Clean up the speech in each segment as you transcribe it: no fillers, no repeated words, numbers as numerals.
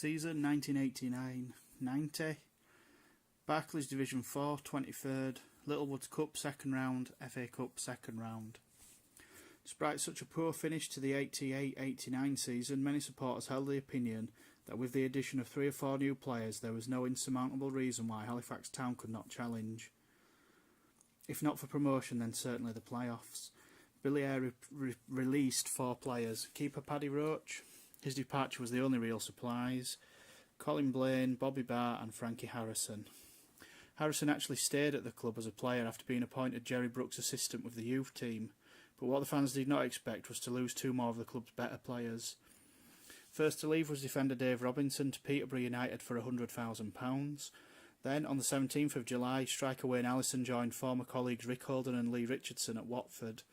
Season 1989-90. Barclays Division 4, 23rd. Littlewoods Cup second round, FA Cup second round. Despite such a poor finish to the 88-89 season, many supporters held the opinion that with the addition of 3 or 4 new players, there was no insurmountable reason why Halifax Town could not challenge. If not for promotion, then certainly the playoffs. Billy Eyre released 4 players. Keeper Paddy Roach. His departure was the only real surprise. Colin Blaine, Bobby Barr and Frankie Harrison. Harrison actually stayed at the club as a player after being appointed Jerry Brooks' assistant with the youth team, but what the fans did not expect was to lose 2 more of the club's better players. First to leave was defender Dave Robinson to Peterborough United for £100,000. Then, on the 17th of July, striker Wayne Allison joined former colleagues Rick Holden and Lee Richardson at Watford.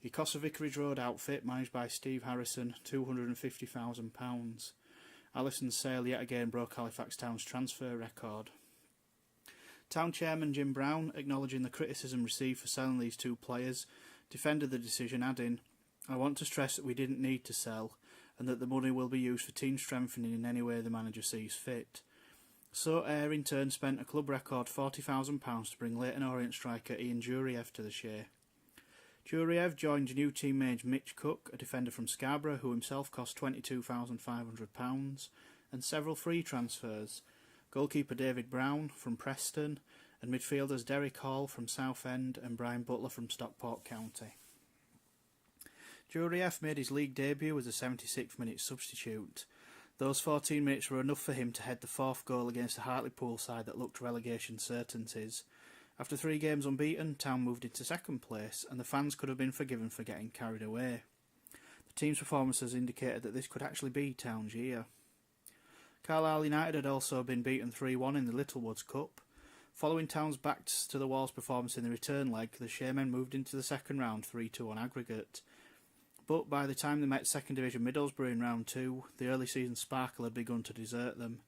He cost a Vicarage Road outfit managed by Steve Harrison £250,000. Allison's sale yet again broke Halifax Town's transfer record. Town chairman Jim Brown, acknowledging the criticism received for selling these 2 players, defended the decision, adding, "I want to stress that we didn't need to sell, and that the money will be used for team strengthening in any way the manager sees fit." So Eyre in turn spent a club record £40,000 to bring Leyton Orient striker Ian Juriev to the Shea. Juriev joined new teammate Mitch Cook, a defender from Scarborough who himself cost £22,500, and several free transfers. Goalkeeper David Brown from Preston, and midfielders Derek Hall from Southend and Brian Butler from Stockport County. Juriev made his league debut as a 76th minute substitute. Those 14 minutes were enough for him to head the 4th goal against a Hartlepool side that looked relegation certainties. After 3 games unbeaten, Town moved into 2nd place, and the fans could have been forgiven for getting carried away. The team's performances indicated that this could actually be Town's year. Carlisle United had also been beaten 3-1 in the Littlewoods Cup. Following Town's backs-to-the-walls performance in the return leg, the Shaymen moved into the second round 3-2 on aggregate. But by the time they met 2nd Division Middlesbrough in round 2, the early season sparkle had begun to desert them.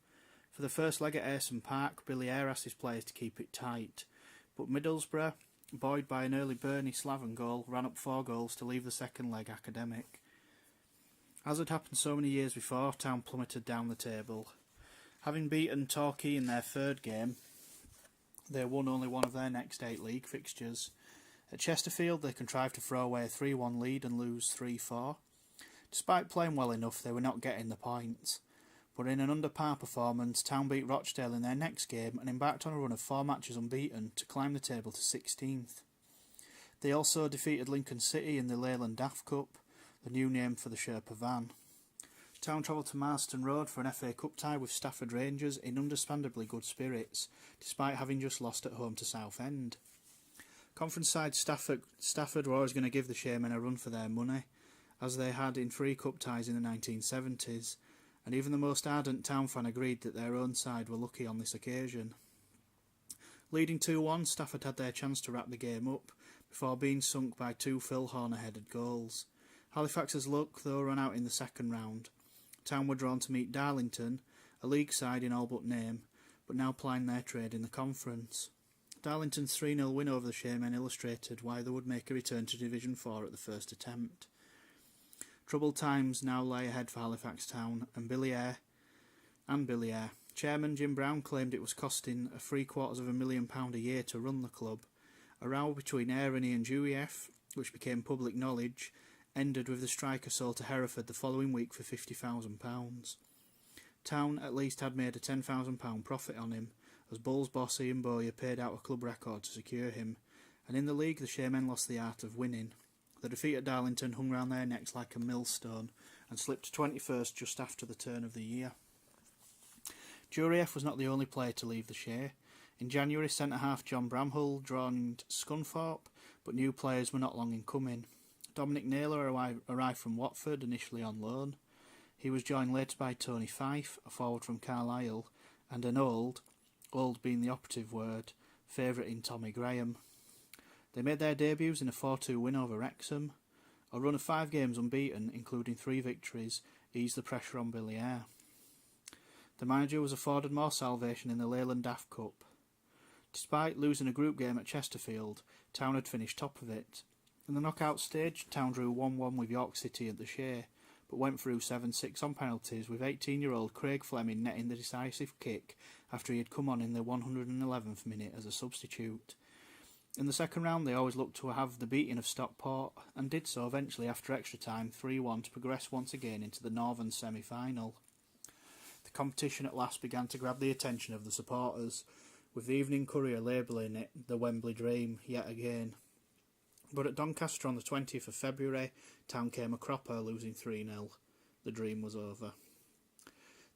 For the first leg at Ayson Park, Billy Eyre asked his players to keep it tight. But Middlesbrough, buoyed by an early Bernie Slaven goal, ran up 4 goals to leave the second leg academic. As had happened so many years before, Town plummeted down the table. Having beaten Torquay in their 3rd game, they won only one of their next 8 league fixtures. At Chesterfield, they contrived to throw away a 3-1 lead and lose 3-4. Despite playing well enough, they were not getting the points. But in an under-par performance, Town beat Rochdale in their next game and embarked on a run of 4 matches unbeaten to climb the table to 16th. They also defeated Lincoln City in the Leyland Daft Cup, the new name for the Sherpa van. Town travelled to Marston Road for an FA Cup tie with Stafford Rangers in understandably good spirits, despite having just lost at home to Southend. Conference side Stafford were always going to give the Shaymen a run for their money, as they had in 3 cup ties in the 1970s, and even the most ardent Town fan agreed that their own side were lucky on this occasion. Leading 2-1, Stafford had their chance to wrap the game up, before being sunk by 2 Phil Horner-headed goals. Halifax's luck, though, ran out in the second round. Town were drawn to meet Darlington, a league side in all but name, but now plying their trade in the conference. Darlington's 3-0 win over the Shaymen illustrated why they would make a return to Division 4 at the first attempt. Troubled times now lay ahead for Halifax Town and Billy Eyre. Chairman Jim Brown claimed it was costing £750,000 a year to run the club. A row between Eyre and Ian Juriev, which became public knowledge, ended with the striker sold to Hereford the following week for £50,000. Town at least had made a £10,000 profit on him, as Bulls boss Ian Bowyer paid out a club record to secure him, and in the league the Shaymen lost the art of winning. The defeat at Darlington hung round their necks like a millstone and slipped to 21st just after the turn of the year. Juriev was not the only player to leave the Shea. In January, centre-half John Bramhall joined Scunthorpe, but new players were not long in coming. Dominic Naylor arrived from Watford, initially on loan. He was joined later by Tony Fife, a forward from Carlisle, and an old being the operative word, favourite in Tommy Graham. They made their debuts in a 4-2 win over Wrexham. A run of 5 games unbeaten, including 3 victories, eased the pressure on Billy Eyre. The manager was afforded more salvation in the Leyland Daft Cup. Despite losing a group game at Chesterfield, Town had finished top of it. In the knockout stage, Town drew 1-1 with York City at the Shea, but went through 7-6 on penalties, with 18-year-old Craig Fleming netting the decisive kick after he had come on in the 111th minute as a substitute. In the second round, they always looked to have the beating of Stockport, and did so eventually after extra time 3-1 to progress once again into the Northern semi-final. The competition at last began to grab the attention of the supporters, with the Evening Courier labelling it the Wembley Dream yet again. But at Doncaster on the 20th of February, Town came a cropper, losing 3-0. The dream was over.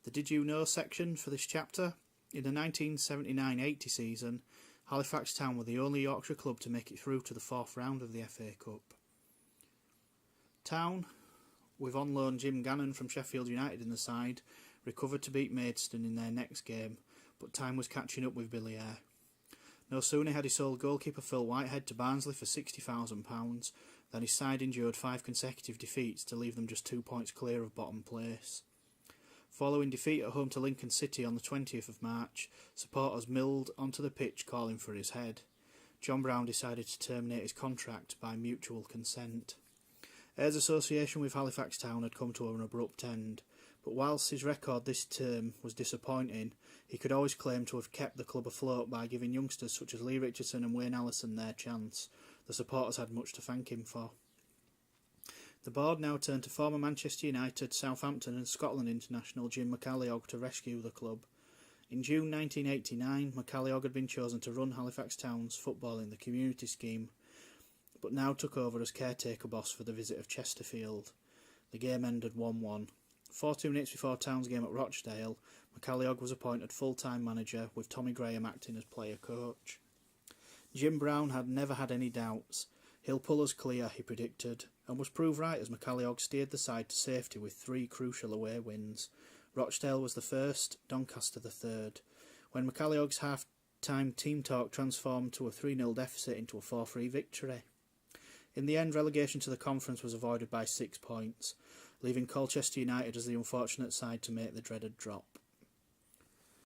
The Did You Know section for this chapter. In the 1979-80 season, Halifax Town were the only Yorkshire club to make it through to the fourth round of the FA Cup. Town, with on loan Jim Gannon from Sheffield United in the side, recovered to beat Maidstone in their next game, but time was catching up with Billy Eyre. No sooner had he sold goalkeeper Phil Whitehead to Barnsley for £60,000 than his side endured 5 consecutive defeats to leave them just 2 points clear of bottom place. Following defeat at home to Lincoln City on the 20th of March, supporters milled onto the pitch calling for his head. John Brown decided to terminate his contract by mutual consent. Ayre's association with Halifax Town had come to an abrupt end, but whilst his record this term was disappointing, he could always claim to have kept the club afloat by giving youngsters such as Lee Richardson and Wayne Allison their chance. The supporters had much to thank him for. The board now turned to former Manchester United, Southampton and Scotland international Jim McAleog to rescue the club. In June 1989, McAleog had been chosen to run Halifax Town's football in the community scheme, but now took over as caretaker boss for the visit of Chesterfield. The game ended 1-1. 42 minutes before Town's game at Rochdale, McAleog was appointed full-time manager, with Tommy Graham acting as player coach. Jim Brown had never had any doubts. He'll pull us clear, he predicted, and was proved right as McAleog steered the side to safety with 3 crucial away wins. Rochdale was the first, Doncaster the third. When McAleog's half-time team talk transformed to a 3-0 deficit into a 4-3 victory. In the end, relegation to the conference was avoided by 6 points, leaving Colchester United as the unfortunate side to make the dreaded drop.